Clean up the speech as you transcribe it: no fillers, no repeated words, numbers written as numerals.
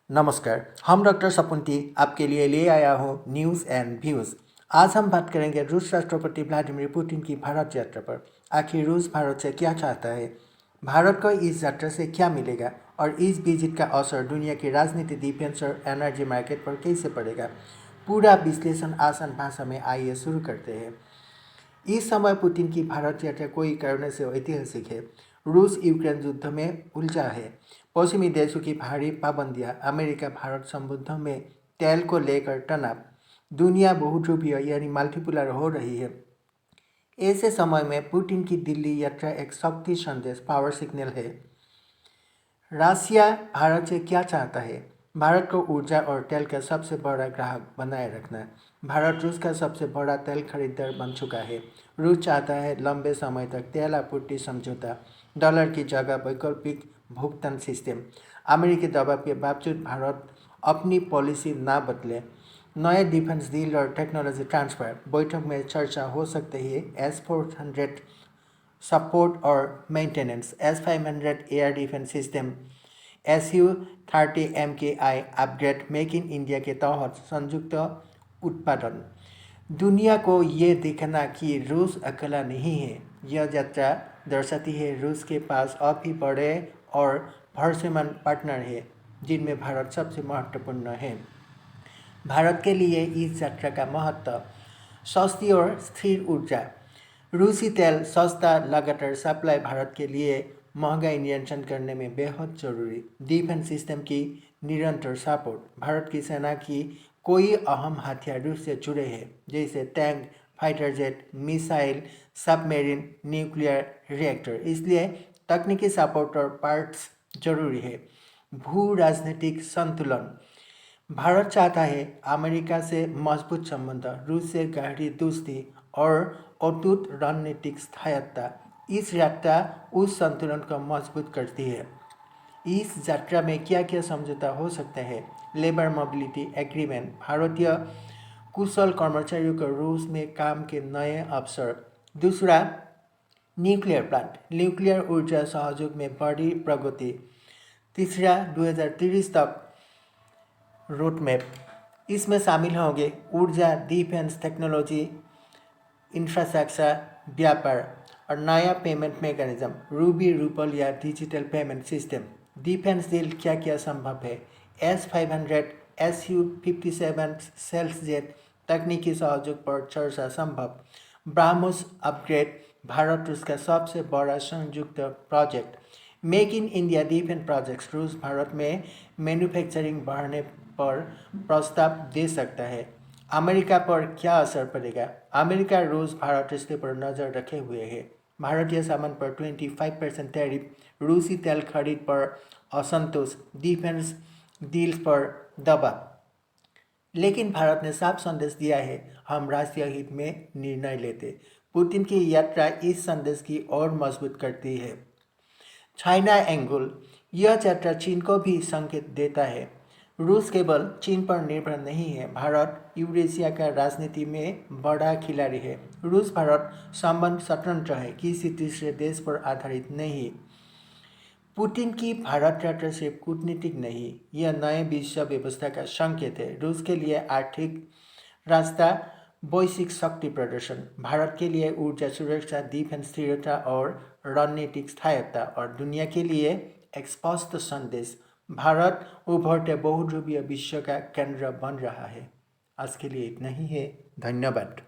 नमस्कार, हम डॉक्टर सपुंती आपके लिए ले आया हूँ न्यूज़ एंड व्यूज़। आज हम बात करेंगे रूस राष्ट्रपति व्लादिमीर पुतिन की भारत यात्रा पर। आखिर रूस भारत से क्या चाहता है, भारत को इस यात्रा से क्या मिलेगा और इस विजिट का असर दुनिया की राजनीति, डिफेंस और एनर्जी मार्केट पर कैसे पड़ेगा। पूरा विश्लेषण आसान भाषा में आइए शुरू करते हैं। इस समय पुतिन की भारत यात्रा कोई कारण से ऐतिहासिक है। रूस यूक्रेन युद्ध में उलझा है। पश्चिमी देशों की भारी पाबंदियां, अमेरिका भारत संबंध में तेल को लेकर तनाव, दुनिया बहुध्रुवीय यानी मल्टीपोलर हो रही है। ऐसे समय में पुतिन की दिल्ली यात्रा एक शक्ति संदेश, पावर सिग्नल है। रशिया भारत से क्या चाहता है, भारत को ऊर्जा और तेल का सबसे बड़ा ग्राहक बनाए रखना। भारत रूस का सबसे बड़ा तेल खरीदार बन चुका है। रूस चाहता है लंबे समय तक तेल आपूर्ति समझौता, डॉलर की जगह वैकल्पिक भुगतान सिस्टम। अमेरिकी दबाव के बावजूद भारत अपनी पॉलिसी ना बदले। नए डिफेंस डील और टेक्नोलॉजी ट्रांसफर, बैठक में चर्चा हो सकती है। S-400 सपोर्ट और maintenance, S-500 air defence system, Su-30 MKI upgrade, make in India के तहत संयुक्त उत्पादन। दुनिया को ये दिखना कि रूस अकेला नहीं है। यह यात्रा दर्शाती है रूस के पास अब भी बड़े और भरोसेमंद पार्टनर है, जिनमें भारत सबसे महत्वपूर्ण है। भारत के लिए इस यात्रा का महत्व, सस्ती और स्थिर ऊर्जा। रूसी तेल सस्ता लगातार सप्लाई भारत के लिए महंगाई नियंत्रण करने में बेहद जरूरी। डिफेंस सिस्टम की निरंतर सपोर्ट, भारत की सेना की कोई अहम हथियार रूस से जुड़े हैं, जैसे tank, fighter jet, missile, submarine, nuclear reactor. इसलिए तकनीकी सपोर्ट और पार्ट्स जरूरी है। भू राजनीतिक संतुलन, भारत चाहता है अमेरिका से मजबूत संबंध, रूस से गहरी दोस्ती और अटूट रणनीतिक स्थायित्व। इस यात्रा उस संतुलन को मजबूत करती है। इस यात्रा में क्या क्या समझौता हो सकता है। लेबर मोबिलिटी एग्रीमेंट, भारतीय कुशल कर्मचारियों को रूस में काम के नए अवसर। दूसरा, न्यूक्लियर प्लांट, न्यूक्लियर ऊर्जा सहयोग में बड़ी प्रगति। तीसरा, 2030 तक रोड मैप, इसमें शामिल होंगे ऊर्जा, डिफेंस, टेक्नोलॉजी, इंफ्रास्ट्रक्चर, व्यापार और नया पेमेंट मैकेनिज्म, रूबी, रूपल या digital payment system. Defence deal क्या क्या संभव है। S-500, Su-57 सेल्स जेट, तकनीकी सहयोग पर चर्चा संभव। ब्राह्मोस अपग्रेड, भारत रूस का सबसे बड़ा संयुक्त project. Make in India defence projects, रूस भारत में मैन्युफैक्चरिंग बढ़ाने पर प्रस्ताव दे सकता है। अमेरिका पर क्या असर पड़ेगा। अमेरिका रूस भारत रिश्ते पर नज़र रखे हुए है। भारतीय सामान पर 25% टैरिफ, रूसी तेल खरीद पर असंतोष, डिफेंस डील्स पर दबाव। लेकिन भारत ने साफ संदेश दिया है, हम राष्ट्रीय हित में निर्णय लेते। पुतिन की यात्रा इस संदेश की और मजबूत करती है। चाइना एंगल, यह यात्रा चीन को भी संकेत देता है। रूस केवल चीन पर निर्भर नहीं है, भारत यूरेशिया का राजनीति में बड़ा खिलाड़ी है। रूस भारत संबंध स्वतंत्र है, किसी तीसरे देश पर आधारित नहीं। पुतिन की भारत यात्रा सिर्फ कूटनीतिक नहीं, यह नए विश्व व्यवस्था का संकेत है। रूस के लिए आर्थिक रास्ता, वैश्विक शक्ति प्रदर्शन, भारत के लिए ऊर्जा सुरक्षा, डिफेंस स्थिरता और रणनीतिक स्थायित्व, और दुनिया के लिए एक स्पष्ट संदेश, भारत उभरते बहुध्रुवीय विश्व का केंद्र बन रहा है। आज के लिए इतना ही है। धन्यवाद।